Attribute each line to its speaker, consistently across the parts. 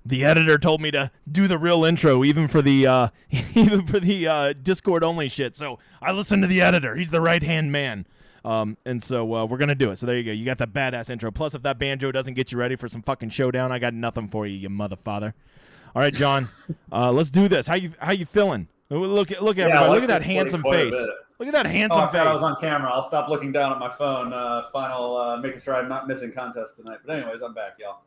Speaker 1: The editor told me to do the real intro, even for the Discord only shit. So I listened to the editor. He's the right hand man. And so we're gonna do it. So there you go. You got that badass intro. Plus, if that banjo doesn't get you ready for some fucking showdown, I got nothing for you, you motherfather. All right, John. Let's do this. How you feeling? Look at everybody.
Speaker 2: Like
Speaker 1: look at that handsome face. Look at that handsome face.
Speaker 2: I was on camera. I'll stop looking down at my phone. Making sure I'm not missing contests tonight. But anyways, I'm back, y'all.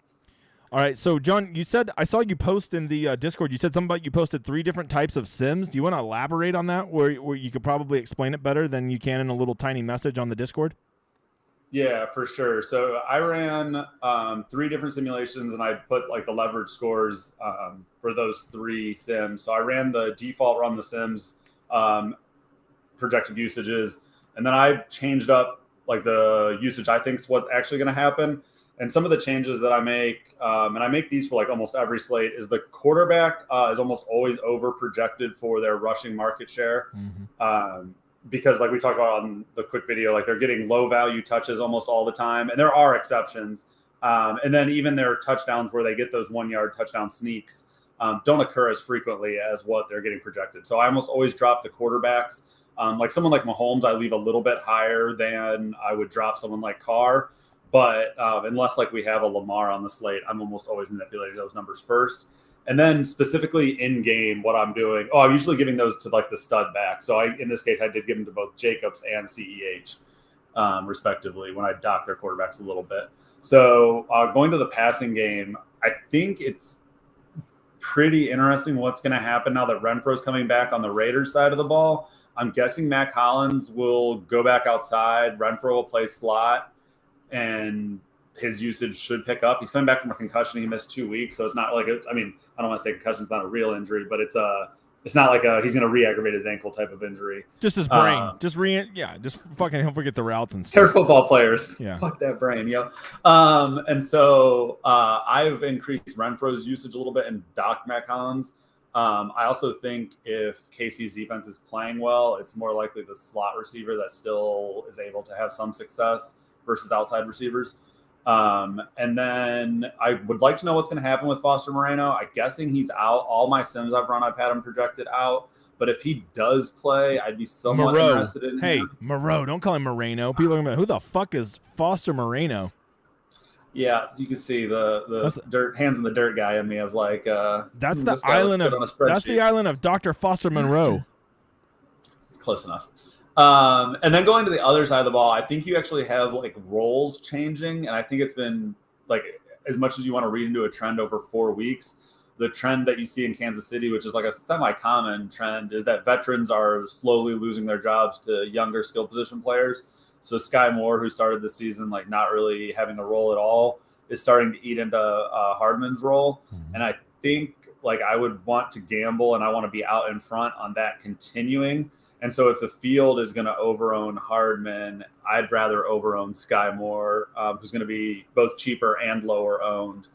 Speaker 1: All right, so John, you said I saw you post in the Discord. You said something about you posted 3 different types of sims. Do you want to elaborate on that, where you could probably explain it better than you can in a little tiny message on the Discord?
Speaker 2: Yeah, for sure. So I ran 3 different simulations, and I put like the leverage scores for those 3 sims. So I ran the default run the sims projected usages, and then I changed up like the usage I think is what's actually going to happen. And some of the changes that I make, and I make these for like almost every slate, is the quarterback is almost always over projected for their rushing market share. Mm-hmm. Because like we talked about on the quick video, like they're getting low value touches almost all the time. And there are exceptions. And then even their touchdowns where they get those 1-yard touchdown sneaks don't occur as frequently as what they're getting projected. So I almost always drop the quarterbacks. Like someone like Mahomes, I leave a little bit higher than I would drop someone like Carr. But unless like we have a Lamar on the slate, I'm almost always manipulating those numbers first. And then specifically in game, what I'm doing, I'm usually giving those to like the stud back. So in this case, I did give them to both Jacobs and CEH, respectively, when I dock their quarterbacks a little bit. So going to the passing game, I think it's pretty interesting what's going to happen now that Renfro's coming back on the Raiders side of the ball. I'm guessing Mac Hollins will go back outside. Renfro will play slot, and his usage should pick up. He's coming back from a concussion. He missed 2 weeks, so it's not like I don't want to say concussion's not a real injury, but it's not like he's going to re-aggravate his ankle type of injury.
Speaker 1: Just his brain. Just fucking he'll forget the routes and stuff.
Speaker 2: They're football players.
Speaker 1: Yeah.
Speaker 2: Fuck that brain, yo. And so I've increased Renfro's usage a little bit and docked Mac Hollins. I also think if KC's defense is playing well, it's more likely the slot receiver that still is able to have some success versus outside receivers. And then I would like to know what's going to happen with Foster Moreno. I'm guessing he's out. All my sims I've run, I've had him projected out. But if he does play, I'd be somewhat interested in him.
Speaker 1: Hey, Moreau, don't call him Moreno. People are going to be like, who the fuck is Foster Moreno?
Speaker 2: Yeah, you can see the dirt hands in the dirt guy in me. I was like,
Speaker 1: that's the island of Dr. Foster Monroe.
Speaker 2: Close enough. And then going to the other side of the ball, I think you actually have like roles changing. And I think it's been like, as much as you want to read into a trend over 4 weeks, the trend that you see in Kansas City, which is like a semi-common trend, is that veterans are slowly losing their jobs to younger skill position players. So Sky Moore, who started the season like not really having a role at all, is starting to eat into Hardman's role. Mm-hmm. And I think like I would want to gamble and I want to be out in front on that continuing. And so if the field is going to overown Hardman, I'd rather overown Sky Moore, who's going to be both cheaper and lower owned.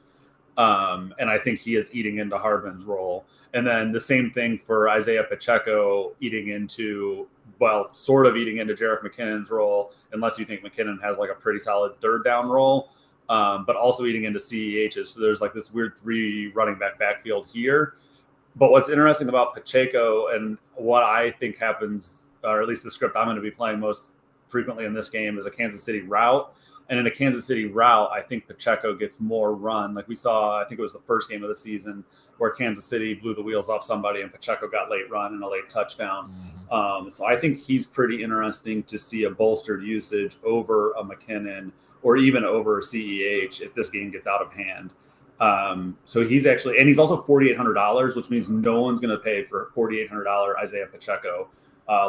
Speaker 2: And I think he is eating into Hardman's role. And then the same thing for Isaiah Pacheco sort of eating into Jerick McKinnon's role, unless you think McKinnon has like a pretty solid third down role, but also eating into CEH's. So there's like this weird 3 running back backfield here. But what's interesting about Pacheco and what I think happens, or at least the script I'm going to be playing most frequently in this game, is a Kansas City route. And in a Kansas City route, I think Pacheco gets more run. Like we saw, I think it was the first game of the season where Kansas City blew the wheels off somebody and Pacheco got late run and a late touchdown. Mm-hmm. So I think he's pretty interesting to see a bolstered usage over a McKinnon or even over a CEH if this game gets out of hand. So he's actually, and he's also $4,800, which means no one's going to pay for $4,800 Isaiah Pacheco,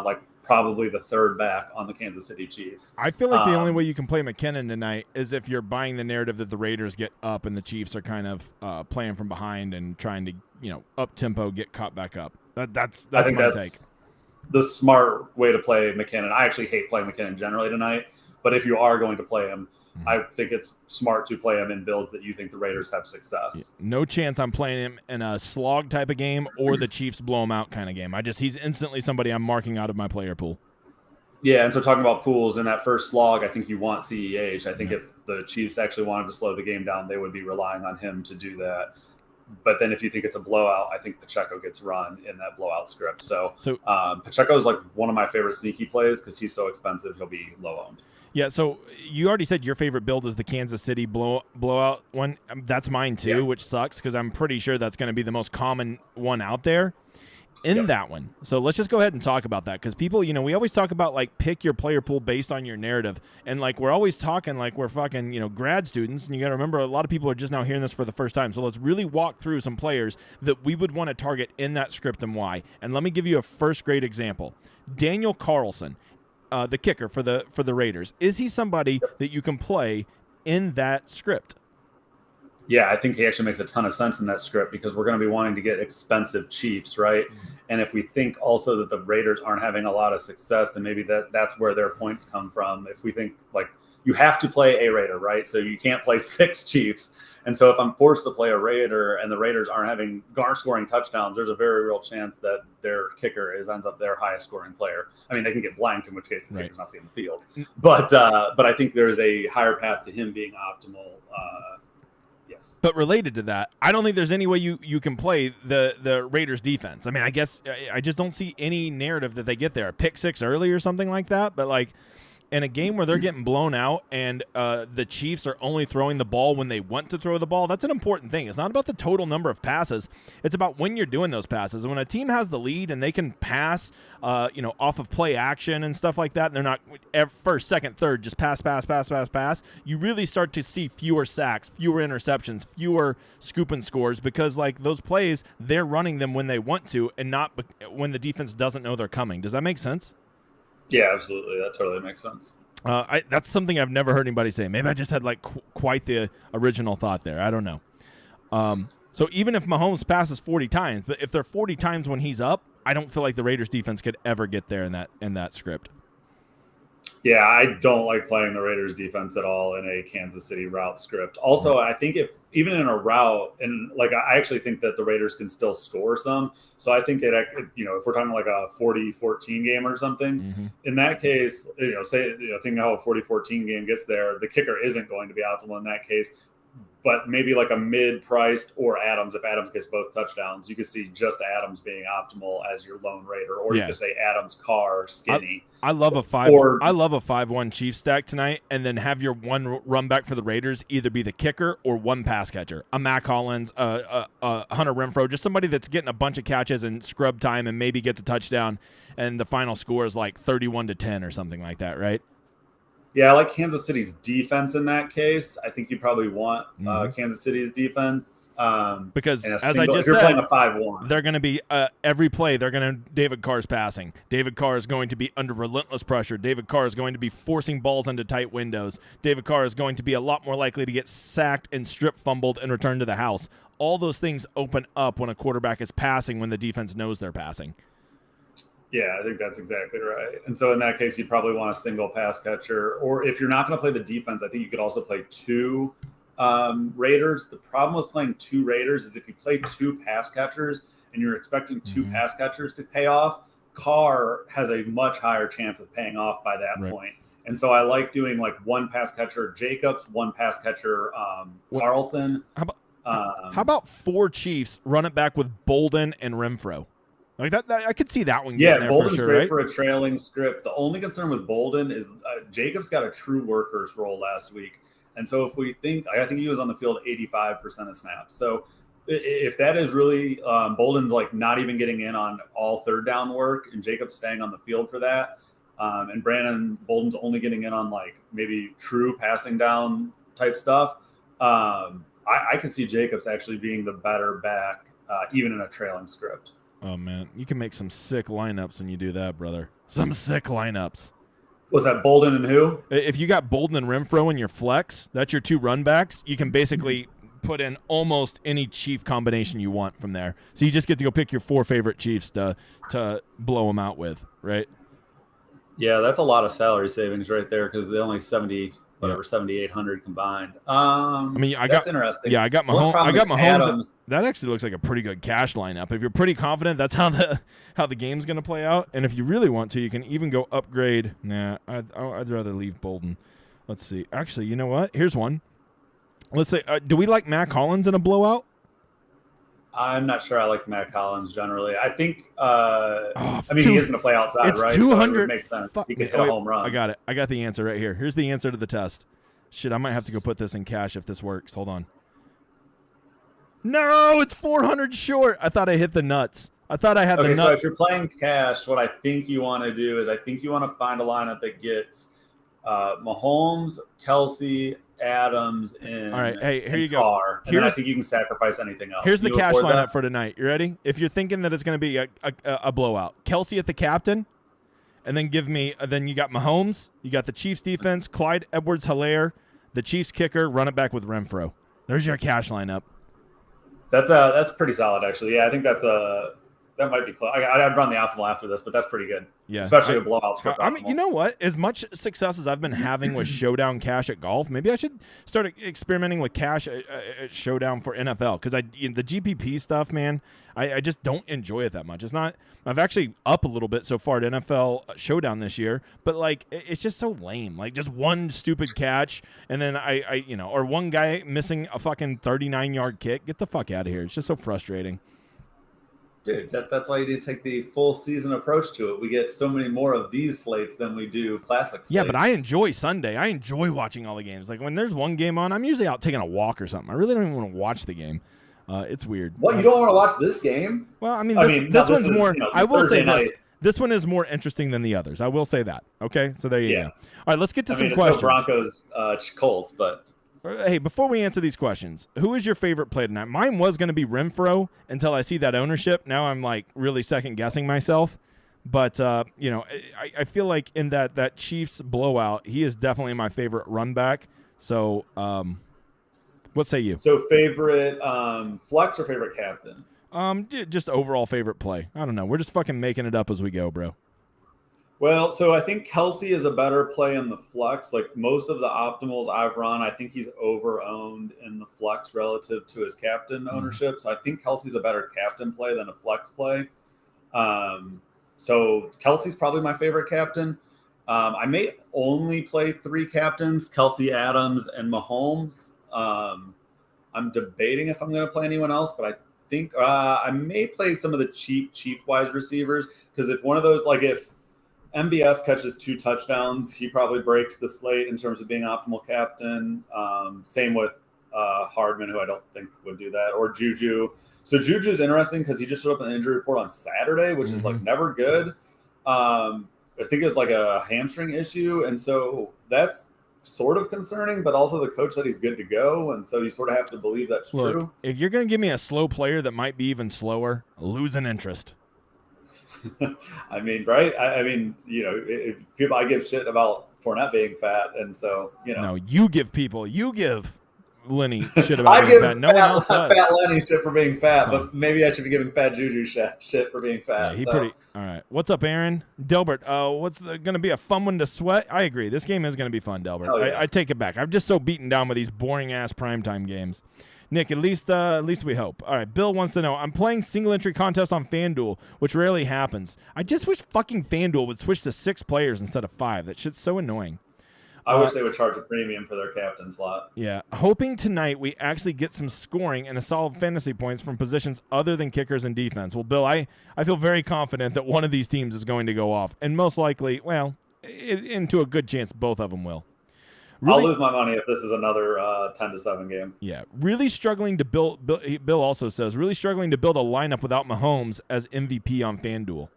Speaker 2: like probably the third back on the Kansas City Chiefs.
Speaker 1: I feel like the only way you can play McKinnon tonight is if you're buying the narrative that the Raiders get up and the Chiefs are kind of playing from behind and trying to, up tempo, get caught back up. That's my take.
Speaker 2: The smart way to play McKinnon. I actually hate playing McKinnon generally tonight, but if you are going to play him, I think it's smart to play him in builds that you think the Raiders have success.
Speaker 1: Yeah, no chance I'm playing him in a slog type of game or the Chiefs blow him out kind of game. He's instantly somebody I'm marking out of my player pool.
Speaker 2: Yeah, and so talking about pools, in that first slog, I think you want CEH. I think if the Chiefs actually wanted to slow the game down, they would be relying on him to do that. But then if you think it's a blowout, I think Pacheco gets run in that blowout script. So Pacheco is like one of my favorite sneaky plays because he's so expensive. He'll be low owned.
Speaker 1: Yeah, so you already said your favorite build is the Kansas City blowout one. That's mine too, which sucks because I'm pretty sure that's going to be the most common one out there in that one. So let's just go ahead and talk about that because people, we always talk about like pick your player pool based on your narrative. And like we're always talking like we're fucking, grad students. And you got to remember a lot of people are just now hearing this for the first time. So let's really walk through some players that we would want to target in that script and why. And let me give you a first grade example. Daniel Carlson. The kicker for the Raiders. Is he somebody that you can play in that script?
Speaker 2: Yeah, I think he actually makes a ton of sense in that script because we're going to be wanting to get expensive Chiefs, right? And if we think also that the Raiders aren't having a lot of success, then maybe that's where their points come from. If we think like you have to play a Raider, right? So you can't play 6 Chiefs. And so if I'm forced to play a Raider and the Raiders aren't scoring touchdowns, there's a very real chance that their kicker ends up their highest scoring player. I mean, they can get blanked, in which case the kicker's not seeing the field. But I think there's a higher path to him being optimal. Yes.
Speaker 1: But related to that, I don't think there's any way you can play the Raiders defense. I mean, I guess I just don't see any narrative that they get there. Pick 6 early or something like that. But like, in a game where they're getting blown out and the Chiefs are only throwing the ball when they want to throw the ball, that's an important thing. It's not about the total number of passes. It's about when you're doing those passes. And when a team has the lead and they can pass, off of play action and stuff like that, and they're not first, second, third, just pass, you really start to see fewer sacks, fewer interceptions, fewer scoop and scores because, like, those plays, they're running them when they want to and not when the defense doesn't know they're coming. Does that make sense?
Speaker 2: Yeah, absolutely. That totally makes sense.
Speaker 1: That's something I've never heard anybody say. Maybe I just had like quite the original thought there. I don't know. So even if Mahomes passes 40 times, but if they're 40 times when he's up, I don't feel like the Raiders defense could ever get there in that script.
Speaker 2: Yeah, I don't like playing the Raiders defense at all in a Kansas City route script. Also, I think if even in a route, and like I actually think that the Raiders can still score some. So I think if we're talking like a 40-14 game or something, in that case, thinking how a 40-14 game gets there, the kicker isn't going to be optimal in that case. But maybe like a mid-priced or Adams, if Adams gets both touchdowns, you could see just Adams being optimal as your lone Raider, or you could say Adams, Carr, Skinny.
Speaker 1: I love a 5-1 Chiefs stack tonight, and then have your one run back for the Raiders either be the kicker or one pass catcher. A Mac Hollins, a Hunter Renfrow, just somebody that's getting a bunch of catches and scrub time and maybe gets a touchdown, and the final score is like 31-10 or something like that, right?
Speaker 2: Yeah, I like Kansas City's defense in that case. I think you probably want Kansas City's defense.
Speaker 1: Because as I just
Speaker 2: you're
Speaker 1: said,
Speaker 2: playing a 5-1.
Speaker 1: They're going to be every play, David Carr's passing. David Carr is going to be under relentless pressure. David Carr is going to be forcing balls into tight windows. David Carr is going to be a lot more likely to get sacked and strip fumbled and returned to the house. All those things open up when a quarterback is passing when the defense knows they're passing.
Speaker 2: Yeah, I think that's exactly right. And so in that case, you'd probably want a single pass catcher. Or if you're not going to play the defense, I think you could also play 2 Raiders. The problem with playing 2 Raiders is if you play 2 pass catchers and you're expecting 2 pass catchers to pay off, Carr has a much higher chance of paying off by that point. And so I like doing like 1 pass catcher Jacobs, 1 pass catcher Carlson.
Speaker 1: How about 4 Chiefs run it back with Bolden and Renfrow? Like that I could see that one getting there
Speaker 2: Bolden's
Speaker 1: for sure,
Speaker 2: great
Speaker 1: right?
Speaker 2: for a trailing script. The only concern with Bolden is Jacobs got a true workhorse role last week. And so if we think, I think he was on the field 85% of snaps. So if that is really Bolden's like not even getting in on all third down work and Jacobs staying on the field for that, and Brandon Bolden's only getting in on like maybe true passing down type stuff, I can see Jacobs actually being the better back even in a trailing script.
Speaker 1: Oh, man. You can make some sick lineups when you do that, brother. Some sick lineups.
Speaker 2: Was that Bolden and who?
Speaker 1: If you got Bolden and Renfrow in your flex, that's your 2 run backs. You can basically put in almost any Chief combination you want from there. So you just get to go pick your 4 favorite Chiefs to blow them out with, right?
Speaker 2: Yeah, that's a lot of salary savings right there because they only 7,800 combined. That's interesting.
Speaker 1: Yeah, I got Mahomes. That actually looks like a pretty good cash lineup. If you're pretty confident, that's how the game's going to play out. And if you really want to, you can even go upgrade. Nah, I'd rather leave Bolden. Let's see. Actually, you know what? Here's one. Let's say, do we like Mac Hollins in a blowout?
Speaker 2: I'm not sure I like Matt Collins generally. I think,
Speaker 1: Oh,
Speaker 2: he is going to play outside,
Speaker 1: it's
Speaker 2: right?
Speaker 1: 200.
Speaker 2: So it would make sense. He could hit a home run.
Speaker 1: I got it. I got the answer right here. Here's the answer to the test. Shit, I might have to go put this in cash if this works. Hold on. No, it's 400 short. I thought I hit the nuts. I thought I had the nuts.
Speaker 2: So if you're playing cash, what I think you want to do is I think you want to find a lineup that gets Mahomes, Kelsey, Adams, and
Speaker 1: all right. Hey, here you go.
Speaker 2: Carr, and then I think you can sacrifice anything else.
Speaker 1: Here's the cash lineup for tonight. You ready? If you're thinking that it's going to be a blowout, Kelsey at the captain, and then then you got Mahomes, you got the Chiefs defense, Clyde Edwards-Helaire, the Chiefs kicker, run it back with Renfro. There's your cash lineup.
Speaker 2: That's pretty solid, actually. Yeah, I think that might be close. I'd run the optimal after this, but that's pretty good.
Speaker 1: Yeah,
Speaker 2: especially a blowout.
Speaker 1: I mean, you know what? As much success as I've been having with Showdown Cash at golf, maybe I should start experimenting with cash at Showdown for NFL because the GPP stuff, man, I just don't enjoy it that much. It's not. I've actually up a little bit so far at NFL Showdown this year, but like it's just so lame. Like just one stupid catch, and then or one guy missing a fucking 39-yard kick. Get the fuck out of here! It's just so frustrating.
Speaker 2: Dude, that's why you need to take the full season approach to it. We get so many more of these slates than we do classic slates.
Speaker 1: Yeah, but I enjoy Sunday. I enjoy watching all the games. Like when there's one game on, I'm usually out taking a walk or something. I really don't even want to watch the game. It's weird.
Speaker 2: What, you don't want to watch this game?
Speaker 1: Well, I mean, this one's more. I will say this. This one is more interesting than the others. I will say that. Okay, so there you go. All right, let's get to some questions.
Speaker 2: No Broncos, Colts, but.
Speaker 1: Hey, before we answer these questions, who is your favorite play tonight? Mine was going to be Renfro until I see that ownership. Now I'm like really second guessing myself. But, I feel like in that Chiefs blowout, he is definitely my favorite run back. So what say you?
Speaker 2: So favorite flex or favorite captain?
Speaker 1: Just overall favorite play. I don't know. We're just fucking making it up as we go, bro.
Speaker 2: Well, so I think Kelsey is a better play in the flex. Like most of the optimals I've run, I think he's over-owned in the flex relative to his captain ownership. So I think Kelsey's a better captain play than a flex play. So Kelsey's probably my favorite captain. I may only play 3 captains, Kelsey, Adams, and Mahomes. I'm debating if I'm going to play anyone else, but I think I may play some of the cheap Chief-wise receivers because if one of those, like if MBS catches 2 touchdowns, he probably breaks the slate in terms of being optimal captain. Same with Hardman, who I don't think would do that, or Juju. So Juju is interesting because he just showed up in the injury report on Saturday, which is like never good. I think it was like a hamstring issue, and so that's sort of concerning, but also the coach said he's good to go, and so you sort of have to believe that's true.
Speaker 1: If you're going to give me a slow player that might be even slower, lose an interest.
Speaker 2: I mean, right? I mean, if people, I give shit about Fournette being fat, and so
Speaker 1: No, you give Lenny shit about being fat. No one else does.
Speaker 2: Fat Lenny shit for being fat, but maybe I should be giving Fat Juju shit for being fat.
Speaker 1: Yeah, all right. What's up, Aaron? Delbert, what's going to be a fun one to sweat? I agree. This game is going to be fun, Delbert. Yeah. I take it back. I'm just so beaten down with these boring-ass primetime games. Nick, at least we hope. All right, Bill wants to know, I'm playing single-entry contest on FanDuel, which rarely happens. I just wish fucking FanDuel would switch to 6 players instead of 5. That shit's so annoying.
Speaker 2: I wish they would charge a premium for their captain slot.
Speaker 1: Yeah. Hoping tonight we actually get some scoring and a solid fantasy points from positions other than kickers and defense. Well, Bill, I feel very confident that one of these teams is going to go off. And most likely, into a good chance, both of them will.
Speaker 2: Really, I'll lose my money if this is another 10-7 game.
Speaker 1: Yeah. Really struggling to build. Bill also says, really struggling to build a lineup without Mahomes as MVP on FanDuel.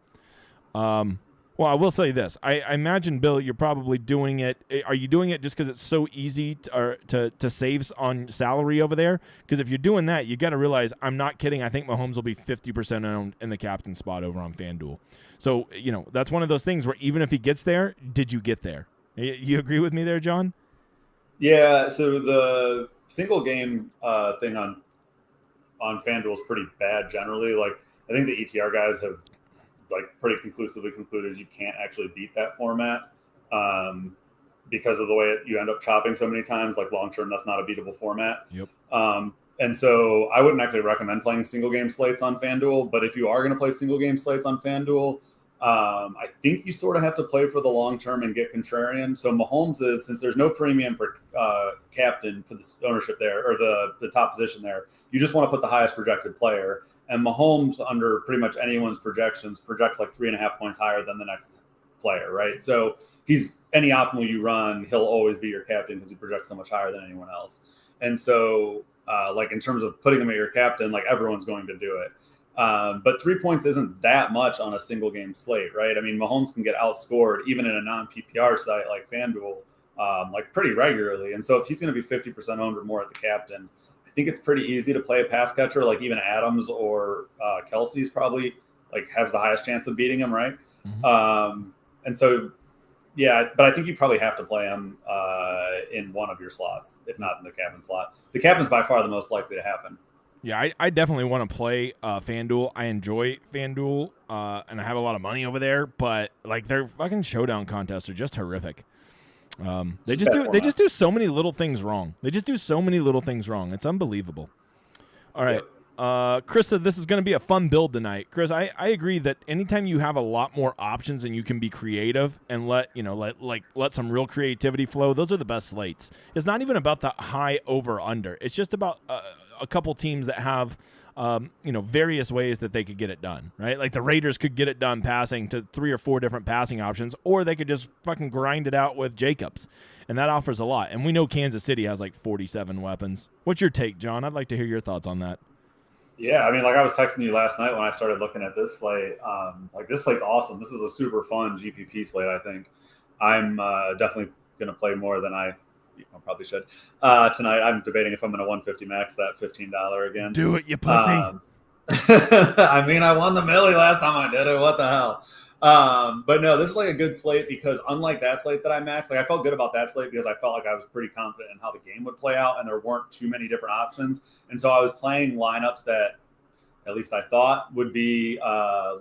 Speaker 1: Well, I will say this. I imagine, Bill, you're probably doing it. Are you doing it just because it's so easy to save on salary over there? Because if you're doing that, you got to realize, I'm not kidding. I think Mahomes will be 50% owned in the captain spot over on FanDuel. So, that's one of those things where even if he gets there, did you get there? You agree with me there, John?
Speaker 2: Yeah. So the single game thing on FanDuel is pretty bad generally. Like, I think the ETR guys have pretty conclusively concluded you can't actually beat that format because of the way you end up chopping so many times. Like long term, that's not a beatable format.
Speaker 1: Yep.
Speaker 2: And so I wouldn't actually recommend playing single game slates on FanDuel. But if you are going to play single game slates on FanDuel, I think you sort of have to play for the long term and get contrarian. So Mahomes is, since there's no premium for captain for the ownership there, or the top position there, you just want to put the highest projected player. And Mahomes, under pretty much anyone's projections, projects like 3.5 points higher than the next player, right? So he's any optimal you run, he'll always be your captain because he projects so much higher than anyone else. And so, like in terms of putting him at your captain, like everyone's going to do it. But 3 points isn't that much on a single game slate, right? I mean, Mahomes can get outscored even in a non-PPR site like FanDuel, like pretty regularly. And so if he's going to be 50% owned or more at the captain, I think it's pretty easy to play a pass catcher. Like even Adams or Kelsey's probably like has the highest chance of beating him, right? Mm-hmm. And so, yeah, but I think you probably have to play him in one of your slots, if not in the captain slot. The captain's by far the most likely to happen.
Speaker 1: Yeah, I definitely want to play FanDuel. I enjoy FanDuel, and I have a lot of money over there. But like their fucking showdown contests are just horrific. They just do so many little things wrong. It's unbelievable. All right. Chris said this is going to be a fun build tonight. Chris, I agree that anytime you have a lot more options and you can be creative and let some real creativity flow, those are the best slates. It's not even about the high over under. It's just about a couple teams that have various ways that they could get it done, right? Like the Raiders could get it done passing to 3 or 4 different passing options, or they could just fucking grind it out with Jacobs. And that offers a lot. And we know Kansas City has like 47 weapons. What's your take, John? I'd like to hear your thoughts on that.
Speaker 2: Yeah, I mean, like I was texting you last night when I started looking at this slate. Like this slate's awesome. This is a super fun GPP slate, I think. I'm definitely going to play more than I probably should. Tonight, I'm debating if I'm going to 150 max that $15 again.
Speaker 1: Do it, you pussy.
Speaker 2: I mean, I won the millie last time I did it. What the hell? But no, this is like a good slate because unlike that slate that I maxed, like I felt good about that slate because I felt like I was pretty confident in how the game would play out and there weren't too many different options. And so I was playing lineups that at least I thought would be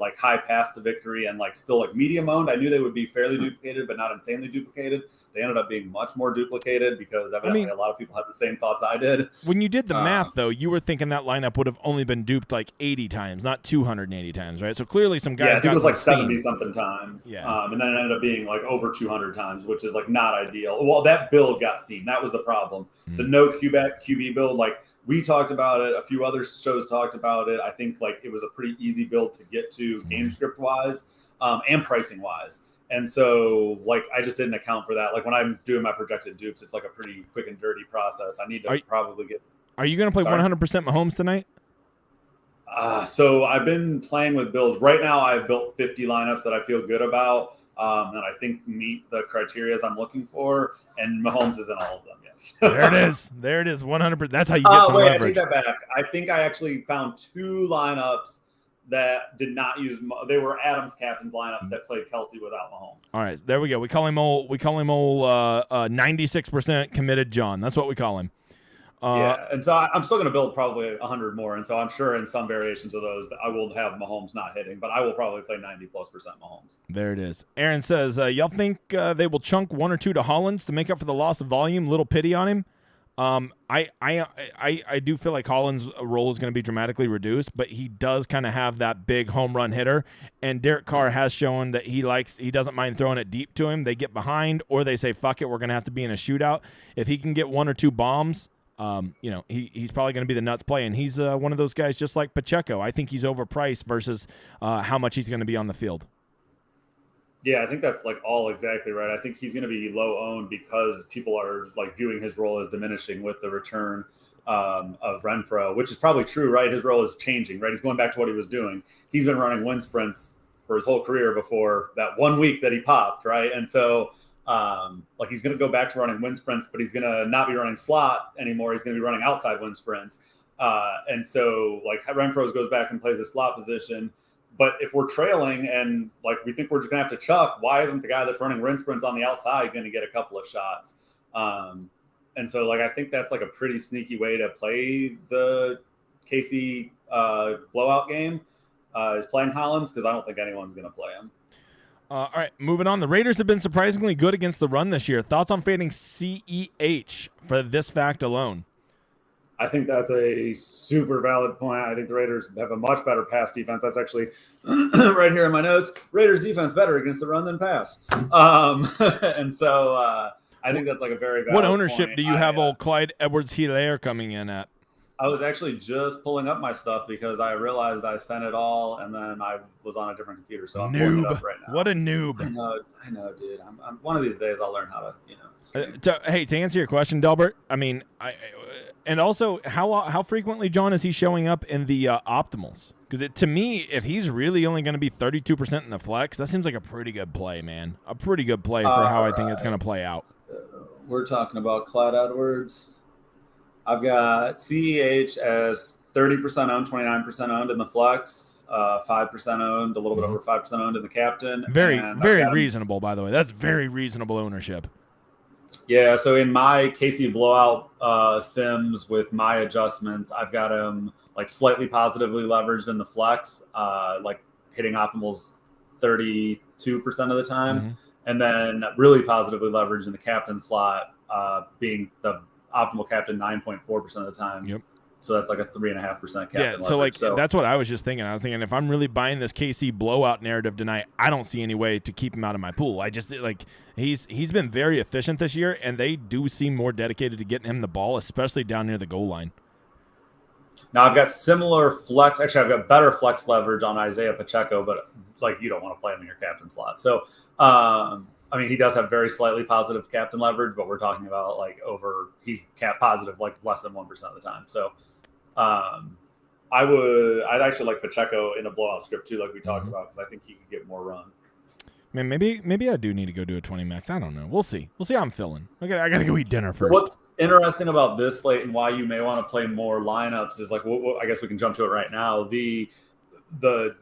Speaker 2: like high pass to victory and like still like medium owned. I knew they would be fairly duplicated, but not insanely duplicated. They ended up being much more duplicated because evidently a lot of people had the same thoughts I did.
Speaker 1: When you did the math, though, you were thinking that lineup would have only been duped like 80 times, not 280 times, right? So clearly some guys
Speaker 2: it was like 70-something times.
Speaker 1: Yeah.
Speaker 2: And then it ended up being like over 200 times, which is like not ideal. Well, that build got steamed. That was the problem. The no QB build, like we talked about it. A few other shows talked about it. I think like it was a pretty easy build to get to game script wise and pricing wise. And so, like, I just didn't account for that. Like, when I'm doing my projected dupes, it's like a pretty quick and dirty process. I need to probably get.
Speaker 1: Are you going to play 100% Mahomes tonight?
Speaker 2: So I've been playing with builds. Right now, I've built 50 lineups that I feel good about and I think meet the criteria I'm looking for. And Mahomes is in all of them, yes.
Speaker 1: There it is, 100%. That's how you get some leverage.
Speaker 2: I take that back. I think I actually found 2 lineups that did not use. They were Adams captain's lineups that played Kelsey without Mahomes.
Speaker 1: All right, there we go. We call him old 96% committed John. That's what we call him.
Speaker 2: And so I'm still going to build probably 100 more, and so I'm sure in some variations of those I will have Mahomes not hitting, but I will probably play 90+% Mahomes.
Speaker 1: There it is. Aaron says, y'all think they will chunk 1 or 2 to Hollins to make up for the loss of volume? Little pity on him. I do feel like Hollins' role is going to be dramatically reduced, but he does kind of have that big home run hitter, and Derek Carr has shown that he doesn't mind throwing it deep to him. They get behind, or they say, fuck it, we're going to have to be in a shootout. If he can get 1 or 2 bombs, he's probably going to be the nuts play, and he's one of those guys just like Pacheco. I think he's overpriced versus how much he's going to be on the field.
Speaker 2: Yeah, I think that's like all exactly right. I think he's going to be low owned because people are like viewing his role as diminishing with the return of Renfro, which is probably true, right? His role is changing, right? He's going back to what he was doing. He's been running wind sprints for his whole career before that 1 week that he popped, right? And so like he's going to go back to running wind sprints, but he's going to not be running slot anymore. He's going to be running outside wind sprints. And so like Renfro goes back and plays a slot position. But if we're trailing and like we think we're just gonna have to chuck, why isn't the guy that's running wind sprints on the outside going to get a couple of shots? And so like I think that's like a pretty sneaky way to play the KC blowout game is playing Hollins because I don't think anyone's going to play him.
Speaker 1: All right, moving on. The Raiders have been surprisingly good against the run this year. Thoughts on fading CEH for this fact alone?
Speaker 2: I think that's a super valid point. I think the Raiders have a much better pass defense. That's actually right here in my notes. Raiders defense better against the run than pass. And so I think that's like a very valid
Speaker 1: What ownership
Speaker 2: point.
Speaker 1: do you have old Clyde Edwards-Helaire coming in at?
Speaker 2: I was actually just pulling up my stuff because I realized I sent it all and then I was on a different computer. So I'm pulling it up right now.
Speaker 1: What a noob.
Speaker 2: I know, dude. I'm one of these days I'll learn how to,
Speaker 1: to answer your question, Delbert, I mean, and also how frequently, John, is he showing up in the optimals? Because to me, if he's really only going to be 32% in the flex, that seems like a pretty good play, man. A pretty good play for how I think it's going to play out.
Speaker 2: So we're talking about Clyde Edwards. I've got CEH as 30% owned, 29% owned in the flex, 5% owned, a little bit over 5% owned in the captain.
Speaker 1: Very reasonable, by the way. That's very reasonable ownership.
Speaker 2: Yeah, so in my KC blowout sims with my adjustments, I've got him like slightly positively leveraged in the flex, like hitting optimals 32% of the time, and then really positively leveraged in the captain slot, being the optimal captain 9.4% of the time.
Speaker 1: Yep.
Speaker 2: So that's like a 3.5% captain.
Speaker 1: Yeah, so that's what I was just thinking. I was thinking if I'm really buying this KC blowout narrative tonight, I don't see any way to keep him out of my pool. I just like he's been very efficient this year, and they do seem more dedicated to getting him the ball, especially down near the goal line.
Speaker 2: Now I've got similar flex. Actually, I've got better flex leverage on Isaiah Pacheco, but like you don't want to play him in your captain slot. So I mean, he does have very slightly positive captain leverage, but we're talking about like he's cap positive like less than 1% of the time. So I'd actually like Pacheco in a blowout script too, like we talked about, because I think he could get more run.
Speaker 1: Man, maybe I do need to go do a 20 max. I don't know. We'll see. We'll see how I'm feeling. I gotta go eat dinner first.
Speaker 2: What's interesting about this slate and why you may want to play more lineups is like, I guess we can jump to it right now. The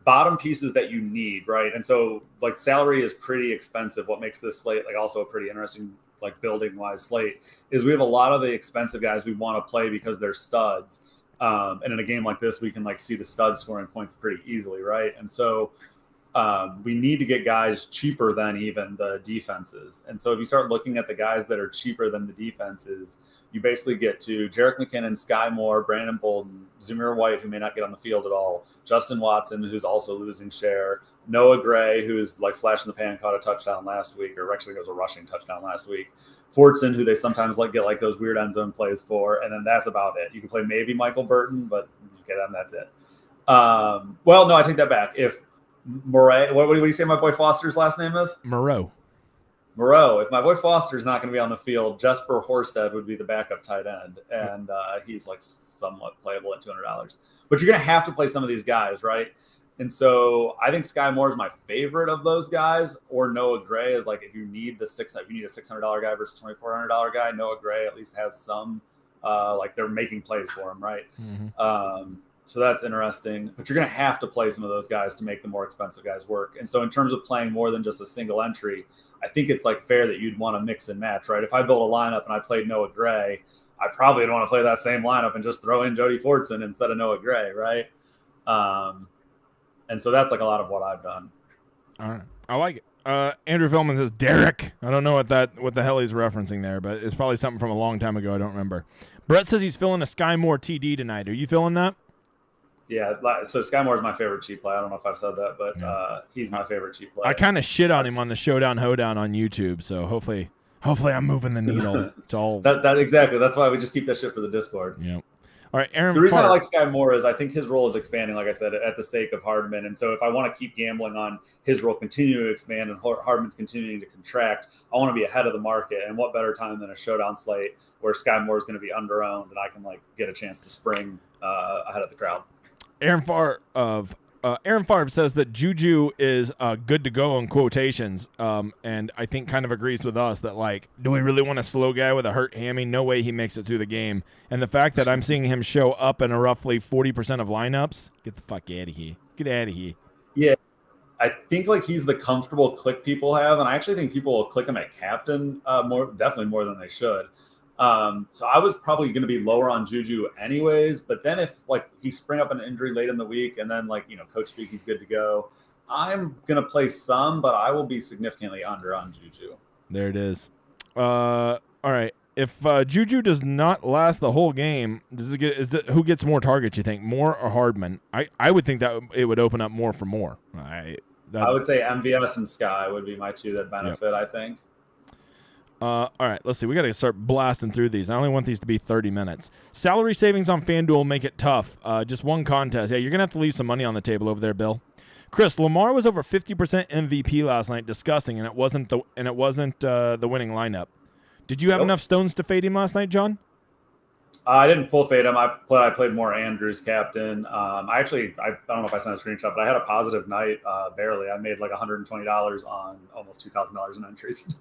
Speaker 2: bottom pieces that you need, right? And so like salary is pretty expensive. What makes this slate like also a pretty interesting like building wise slate is we have a lot of the expensive guys we want to play because they're studs. And in a game like this, we can like see the studs scoring points pretty easily, right? And so we need to get guys cheaper than even the defenses. And so if you start looking at the guys that are cheaper than the defenses, you basically get to Jerick McKinnon, Sky Moore, Brandon Bolden, Zamir White, who may not get on the field at all, Justin Watson, who's also losing share, Noah Gray, who's like flash in the pan, caught a touchdown last week, or actually it was a rushing touchdown last week, Fortson, who they sometimes get like those weird end zone plays for, and then that's about it. You can play maybe Michael Burton, but okay, then that's it. Well, no, I take that back. If Murray, what do you say my boy Foster's last name is?
Speaker 1: Moreau.
Speaker 2: If my boy Foster's not going to be on the field, Jesper Horsted would be the backup tight end, and he's like somewhat playable at $200. But you're going to have to play some of these guys, right? And so I think Sky Moore is my favorite of those guys, or Noah Gray is like if you need a $600 guy versus $2,400 guy, Noah Gray at least has some like they're making plays for him, right? So that's interesting. But you're going to have to play some of those guys to make the more expensive guys work. And so in terms of playing more than just a single entry, I think it's like fair that you'd want to mix and match, right? If I built a lineup and I played Noah Gray, I probably would want to play that same lineup and just throw in Jody Fortson instead of Noah Gray, right? And so that's like a lot of what I've done.
Speaker 1: All right. I like it. Andrew Feldman says, Derek. I don't know what the hell he's referencing there, but it's probably something from a long time ago. I don't remember. Brett says he's feeling a Sky Moore TD tonight. Are you feeling that?
Speaker 2: Yeah, so Sky Moore is my favorite cheap play. I don't know if I've said that, but he's my favorite cheap play.
Speaker 1: I kind of shit on him on the Showdown Hoedown on YouTube, so hopefully I'm moving the needle. It's all
Speaker 2: that exactly. That's why we just keep that shit for the Discord.
Speaker 1: Yep. All right, Aaron.
Speaker 2: The reason I like Sky Moore is I think his role is expanding, like I said, at the sake of Hardman. And so if I want to keep gambling on his role continuing to expand and Hardman's continuing to contract, I want to be ahead of the market. And what better time than a showdown slate where Sky Moore is going to be under-owned and I can like get a chance to spring ahead of the crowd. Aaron
Speaker 1: Favre says that Juju is good to go in quotations, and I think kind of agrees with us that, like, do we really want a slow guy with a hurt hammy? No way he makes it through the game. And the fact that I'm seeing him show up in a roughly 40% of lineups, get the fuck out of here. Get out of here.
Speaker 2: Yeah, I think, like, he's the comfortable click people have, and I actually think people will click him at captain definitely more than they should. So I was probably going to be lower on Juju anyways, but then if like he spring up an injury late in the week and then like, coach speak, he's good to go, I'm going to play some, but I will be significantly under on Juju.
Speaker 1: There it is. All right. If Juju does not last the whole game, who gets more targets, you think? Moore or Hardman? I would think that it would open up more for Moore.
Speaker 2: I would say MVS and Sky would be my two that benefit, I think.
Speaker 1: All right, let's see. We got to start blasting through these. I only want these to be 30 minutes. Salary savings on FanDuel make it tough. Just one contest. Yeah, you're going to have to leave some money on the table over there, Bill. Chris, Lamar was over 50% MVP last night. Disgusting, and it wasn't the winning lineup. Did you have enough stones to fade him last night, John? I
Speaker 2: didn't full fade him. I played more Andrews captain. I don't know if I sent a screenshot, but I had a positive night. Barely. I made like $120 on almost $2,000 in entries.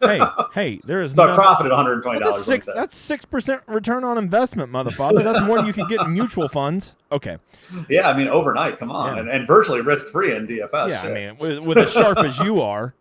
Speaker 1: hey, there is.
Speaker 2: So I profited $120.
Speaker 1: That's 6% return on investment, motherfucker. That's more than you can get in mutual funds. Okay.
Speaker 2: Yeah, I mean overnight. Come on, and virtually risk free in DFS.
Speaker 1: Yeah, shit. I mean with as sharp as you are.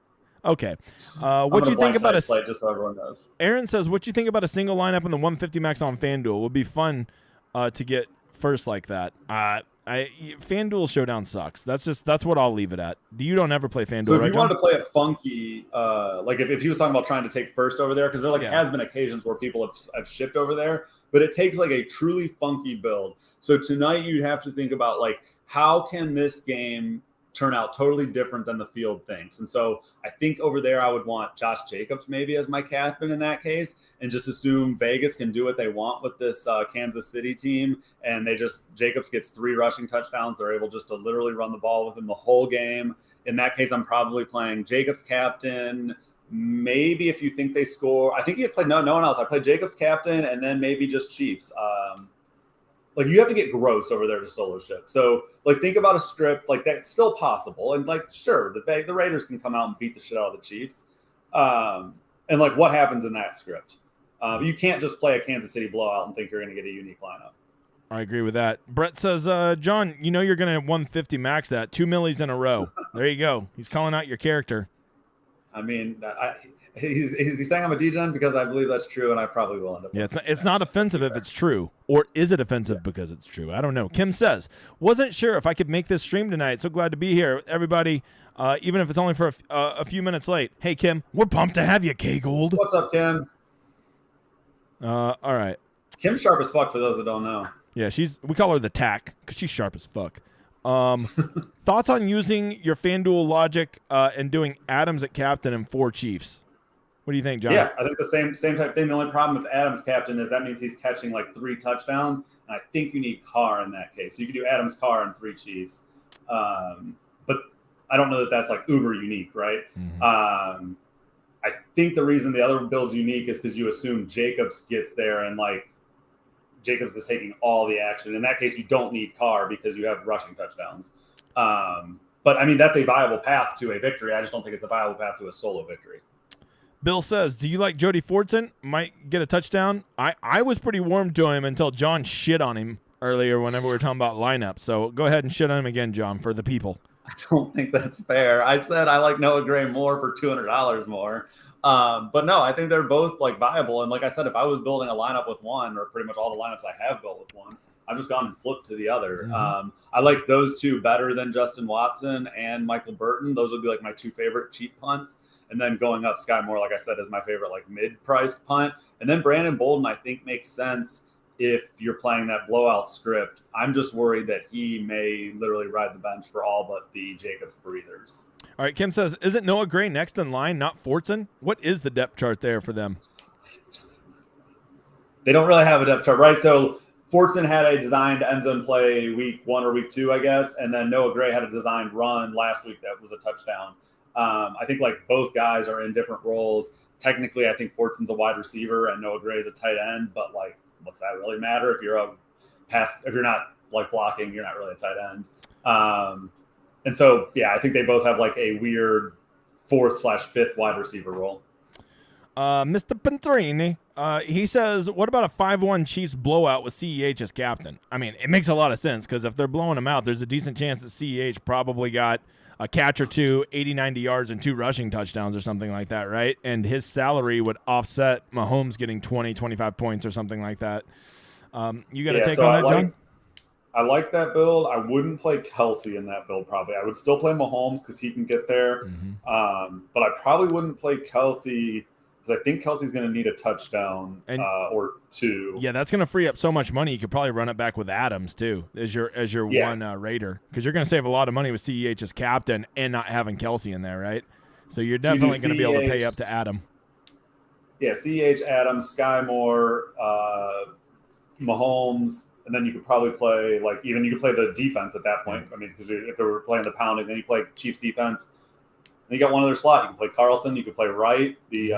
Speaker 1: Okay. What you think about
Speaker 2: just so everyone knows.
Speaker 1: Aaron says, what you think about a single lineup in the 150 max on FanDuel? Would be fun to get first like that. FanDuel Showdown sucks. That's what I'll leave it at. You don't ever play FanDuel,
Speaker 2: so if
Speaker 1: right,
Speaker 2: you wanted to play it funky, like if he was talking about trying to take first over there, because there has been occasions where people have shipped over there, but it takes like a truly funky build. So tonight you'd have to think about like, how can this game turn out totally different than the field thinks. And so I think over there I would want Josh Jacobs maybe as my captain in that case, and just assume Vegas can do what they want with this Kansas City team. And Jacobs gets 3 rushing touchdowns. They're able just to literally run the ball with him the whole game. In that case, I'm probably playing Jacobs captain. Maybe if you think they score, I think you play no one else. I play Jacobs captain and then maybe just Chiefs. Like you have to get gross over there to solo ship. So like think about a script like that's still possible. And like, sure, the Raiders can come out and beat the shit out of the Chiefs. And like what happens in that script? You can't just play a Kansas City blowout and think you're going to get a unique lineup.
Speaker 1: I agree with that. Brett says, John, you know you're going to 150 max that. 2 millis in a row. There you go. He's calling out your character.
Speaker 2: I mean, he's saying I'm a degen because I believe that's true, and I probably will end up.
Speaker 1: Yeah, it's not offensive if it's true. Or is it offensive because it's true? I don't know. Kim says, wasn't sure if I could make this stream tonight. So glad to be here. Everybody, even if it's only for a few minutes late. Hey, Kim, we're pumped to have you, K-Gold.
Speaker 2: What's up, Kim?
Speaker 1: All right.
Speaker 2: Kim's sharp as fuck for those that don't know.
Speaker 1: Yeah, we call her the tack because she's sharp as fuck. Thoughts on using your FanDuel logic and doing Adams at captain and 4 Chiefs? What do you think, John?
Speaker 2: Yeah, I think the same type thing. The only problem with Adams captain is that means he's catching like 3 touchdowns, and I think you need Carr in that case. So you could do Adams, Carr, and 3 Chiefs. But I don't know that that's like uber unique, right? Mm-hmm. I think the reason the other build's unique is because you assume Jacobs gets there and like Jacobs is taking all the action. In that case, you don't need Carr because you have rushing touchdowns. But I mean, that's a viable path to a victory. I just don't think it's a viable path to a solo victory.
Speaker 1: Bill says, do you like Jody Fortson? Might get a touchdown. I was pretty warm to him until John shit on him earlier whenever we were talking about lineups. So go ahead and shit on him again, John, for the people.
Speaker 2: I don't think that's fair. I said I like Noah Gray more for $200 more. But no, I think they're both like viable. And like I said, if I was building a lineup with one, or pretty much all the lineups I have built with one, I've just gone and flipped to the other. Mm-hmm. I like those two better than Justin Watson and Michael Burton. Those would be like my 2 favorite cheap punts. And then going up, Sky Moore, like I said, is my favorite like mid-priced punt. And then Brandon Bolden, I think, makes sense if you're playing that blowout script. I'm just worried that he may literally ride the bench for all but the Jacobs breathers.
Speaker 1: All right, Kim says, isn't Noah Gray next in line, not Fortson? What is the depth chart there for them?
Speaker 2: They don't really have a depth chart, right? So Fortson had a designed end zone play week 1 or week 2, I guess, and then Noah Gray had a designed run last week that was a touchdown. I think like both guys are in different roles. Technically, I think Fortson's a wide receiver and Noah Gray is a tight end, but like, what's that really matter? If you're not like blocking, you're not really a tight end. And so, yeah, I think they both have like a weird 4th/5th wide receiver role.
Speaker 1: Mr. Pentrini, he says, what about a 5-1 Chiefs blowout with CEH as captain? I mean, it makes a lot of sense because if they're blowing him out, there's a decent chance that CEH probably got a catch or 2, 80, 90 yards, and 2 rushing touchdowns or something like that, right? And his salary would offset Mahomes getting 20, 25 points or something like that. You got a take on that, John?
Speaker 2: I like that build. I wouldn't play Kelsey in that build probably. I would still play Mahomes because he can get there. Mm-hmm. But I probably wouldn't play Kelsey because I think Kelsey's going to need a touchdown or two.
Speaker 1: Yeah, that's going to free up so much money. You could probably run it back with Adams too as your one Raider, because you're going to save a lot of money with CEH as captain and not having Kelsey in there, right? So you're definitely going to be able to pay up to Adam.
Speaker 2: Yeah, CEH, Adams, Sky Moore, Mahomes, and then you could probably play you could play the defense at that point. I mean, because if they were playing the pounding, then you play Chiefs defense. And you got one other slot. You can play Carlson. You can play Wright, the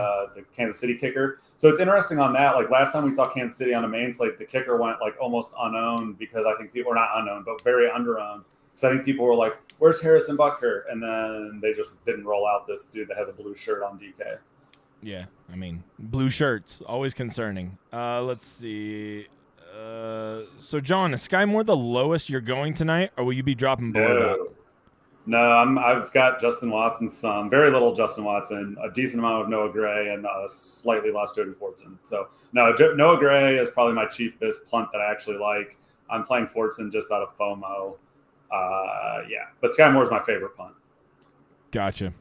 Speaker 2: Kansas City kicker. So it's interesting on that. Like last time we saw Kansas City on a main slate, the kicker went like almost unowned because I think people are not unknown, but very underowned. So I think people were like, "Where's Harrison Butker?" And then they just didn't roll out this dude that has a blue shirt on DK.
Speaker 1: Yeah, I mean, blue shirts always concerning. Let's see. So John, is Sky Moore the lowest you're going tonight, or will you be dropping below that?
Speaker 2: No, I've got Justin Watson, some very little Justin Watson, a decent amount of Noah Gray, and slightly less Jody Fortson. So no, Noah Gray is probably my cheapest punt that I actually like. I'm playing Fortson just out of FOMO. But Sky Moore is my favorite punt.
Speaker 1: Gotcha.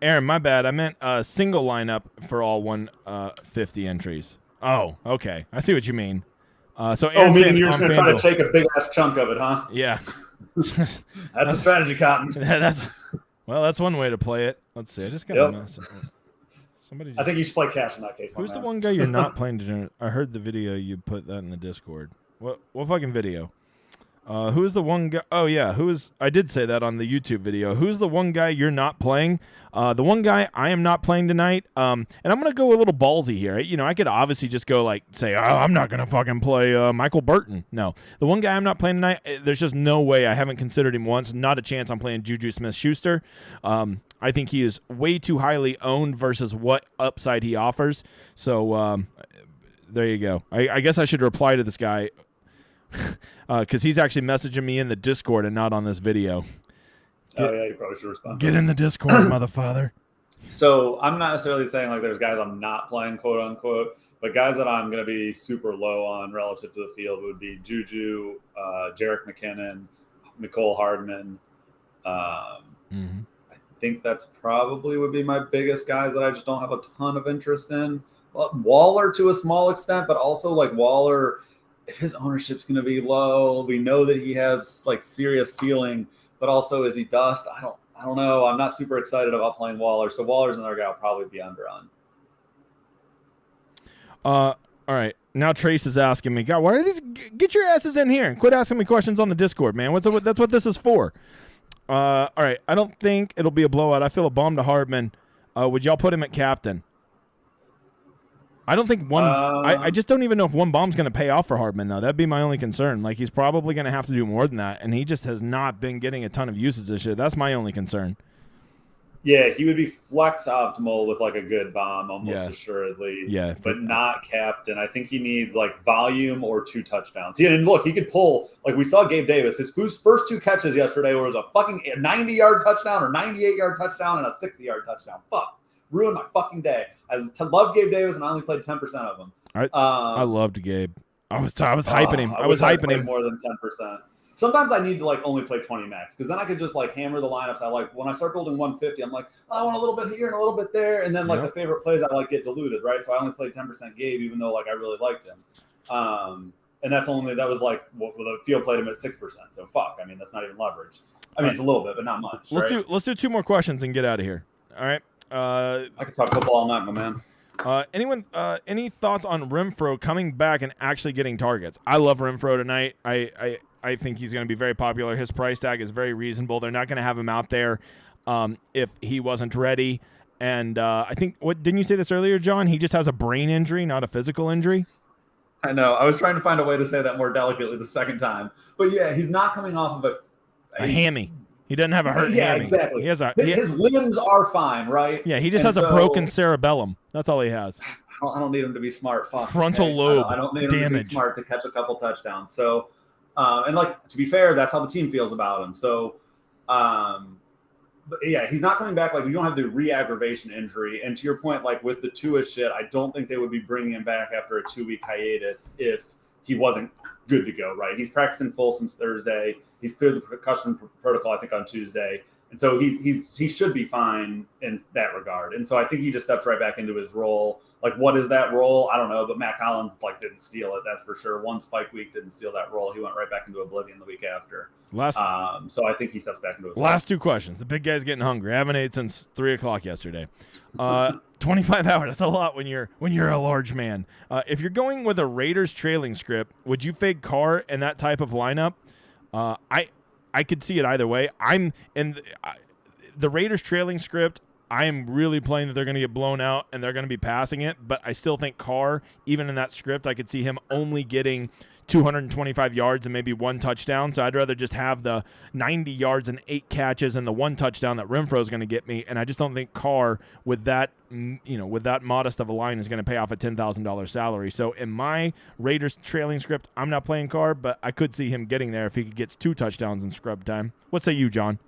Speaker 1: Aaron, my bad. I meant a single lineup for all 150 entries. Oh, okay. I see what you mean.
Speaker 2: Meaning you're just going to try to take a big ass chunk of it, huh?
Speaker 1: Yeah.
Speaker 2: That's a strategy, Cotton.
Speaker 1: That's one way to play it. Let's see. I just got a message. Somebody.
Speaker 2: I think you should play cash in that case.
Speaker 1: Who's the one guy you're not playing degenerate? I heard the video you put that in the Discord. What fucking video? Who's the one guy? Oh yeah, I did say that on the YouTube video. Who's the one guy you're not playing? The one guy I am not playing tonight. And I'm gonna go a little ballsy here. You know, I could obviously just go say, oh, I'm not gonna fucking play Michael Burton. No, the one guy I'm not playing tonight. There's just no way. I haven't considered him once. Not a chance. I'm playing Juju Smith-Schuster. I think he is way too highly owned versus what upside he offers. So there you go. I guess I should reply to this guy. Because he's actually messaging me in the Discord and not on this video.
Speaker 2: You probably should respond.
Speaker 1: Get in the Discord, motherfather.
Speaker 2: So I'm not necessarily saying there's guys I'm not playing, quote unquote, but guys that I'm going to be super low on relative to the field would be Juju, Jerick McKinnon, Mecole Hardman. I think that's probably would be my biggest guys that I just don't have a ton of interest in. Well, Waller to a small extent, but also Waller, if his ownership's going to be low, we know that he has serious ceiling, but also is he dust? I don't know. I'm not super excited about playing Waller. So Waller's another guy I'll probably be under on.
Speaker 1: All right. Now Trace is asking me, God, why are these? Get your asses in here and quit asking me questions on the Discord, man. That's what this is for. All right. I don't think it'll be a blowout. I feel a bomb to Hardman. Would y'all put him at captain? I don't think one. I just don't even know if one bomb's going to pay off for Hardman, though. That'd be my only concern. He's probably going to have to do more than that, and he just has not been getting a ton of usage this year. That's my only concern.
Speaker 2: Yeah, he would be flex optimal with a good bomb, almost assuredly.
Speaker 1: Yeah,
Speaker 2: but not captain. I think he needs volume or 2 touchdowns. Yeah, and look, he could pull we saw Gabe Davis. His first 2 catches yesterday was a fucking 90-yard touchdown or 98-yard touchdown and a 60-yard touchdown. Fuck. Ruined my fucking day. I love Gabe Davis, and I only played 10% of them.
Speaker 1: I loved Gabe. I was hyping him. I was hyping him
Speaker 2: more than 10%. Sometimes I need to only play 20 max because then I could just hammer the lineups. When I start building 150, I'm I want a little bit here and a little bit there, and then the favorite plays I get diluted, right? So I only played 10% Gabe, even though I really liked him. And that was the field played him at 6%. So fuck. I mean, that's not even leverage. I mean, it's a little bit, but not much.
Speaker 1: Let's do 2 more questions and get out of here. All right.
Speaker 2: I could talk football all night, my man.
Speaker 1: Any thoughts on Renfrow coming back and actually getting targets? I love Renfrow tonight. I think he's going to be very popular. His price tag is very reasonable. They're not going to have him out there if he wasn't ready. And I think, didn't you say this earlier, John? He just has a brain injury, not a physical injury.
Speaker 2: I know. I was trying to find a way to say that more delicately the second time. But yeah, he's not coming off of
Speaker 1: a hammy. He doesn't have a hurt hammy.
Speaker 2: Yeah, exactly.
Speaker 1: His
Speaker 2: limbs are fine, right?
Speaker 1: Yeah, he just has a broken cerebellum. That's all he has.
Speaker 2: I don't need him to be smart. Fuck,
Speaker 1: frontal lobe
Speaker 2: I don't need him
Speaker 1: damage.
Speaker 2: To be smart to catch a couple touchdowns. So, and to be fair, that's how the team feels about him. So, but yeah, he's not coming back. You don't have the re-aggravation injury. And to your point, with the Tua shit, I don't think they would be bringing him back after a 2-week hiatus if he wasn't good to go, right? He's practicing full since Thursday. He's cleared the concussion protocol, I think, on Tuesday. And so he should be fine in that regard. And so I think he just steps right back into his role. Like, what is that role? I don't know, but Matt Collins didn't steal it. That's for sure. One spike week didn't steal that role. He went right back into oblivion the week after. So I think he steps back into his
Speaker 1: last role. 2 questions. The big guy's getting hungry. I haven't ate since 3:00 yesterday. 25 hours. That's a lot when you're a large man. If you're going with a Raiders trailing script, would you fade Carr in that type of lineup? I could see it either way. I'm in the Raiders trailing script. I am really playing that they're going to get blown out and they're going to be passing it, but I still think Carr, even in that script, I could see him only getting 225 yards and maybe 1 touchdown. So I'd rather just have the 90 yards and 8 catches and the 1 touchdown that Renfro is going to get me. And I just don't think Carr with that, with that modest of a line is going to pay off a $10,000 salary. So in my Raiders trailing script, I'm not playing Carr, but I could see him getting there if he gets 2 touchdowns in scrub time. What say you, John?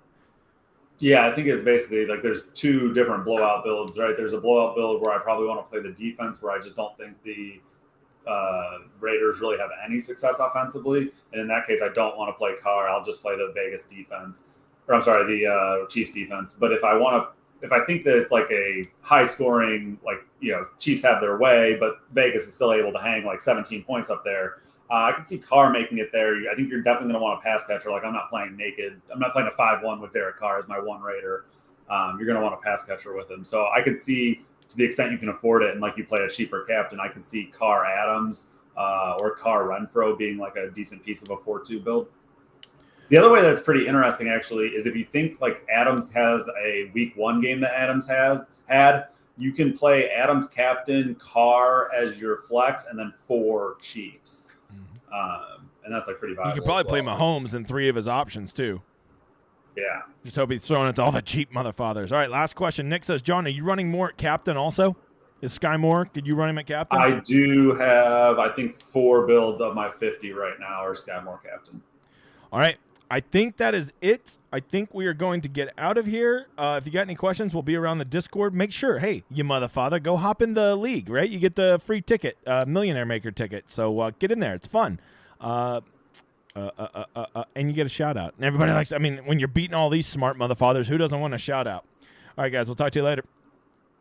Speaker 2: Yeah, I think it's basically there's 2 different blowout builds, right? There's a blowout build where I probably want to play the defense, where I just don't think the Raiders really have any success offensively. And in that case, I don't want to play Carr. I'll just play the Vegas defense, or I'm sorry, the Chiefs defense. But if I think that it's a high scoring, Chiefs have their way, but Vegas is still able to hang 17 points up there, I can see Carr making it there. I think you're definitely going to want a pass catcher. I'm not playing naked. I'm not playing a 5-1 with Derek Carr as my one Raider. You're going to want a pass catcher with him. So I could see, to the extent you can afford it, and you play a cheaper captain, I can see Carr Adams or Carr Renfro being a decent piece of a 4-2 build. The other way that's pretty interesting, actually, is if you think Adams has a week 1 game that Adams has had, you can play Adams captain, Carr as your flex, and then 4 Chiefs. And that's pretty viable.
Speaker 1: You could probably play Mahomes in 3 of his options too.
Speaker 2: Yeah.
Speaker 1: Just hope he's throwing it to all the cheap motherfathers. All right, last question. Nick says, John, are you running more at captain also? Is Sky Moore? Did you run him at captain?
Speaker 2: I do have, I think, 4 builds of my 50 right now are Sky Moore captain.
Speaker 1: All right. I think that is it. I think we are going to get out of here. If you got any questions, we'll be around the Discord. Make sure, hey, you motherfather, go hop in the league, right? You get the free ticket, Millionaire Maker ticket. So get in there. It's fun. And you get a shout out. And everybody likes, when you're beating all these smart motherfathers, who doesn't want a shout out? All right, guys, we'll talk to you later.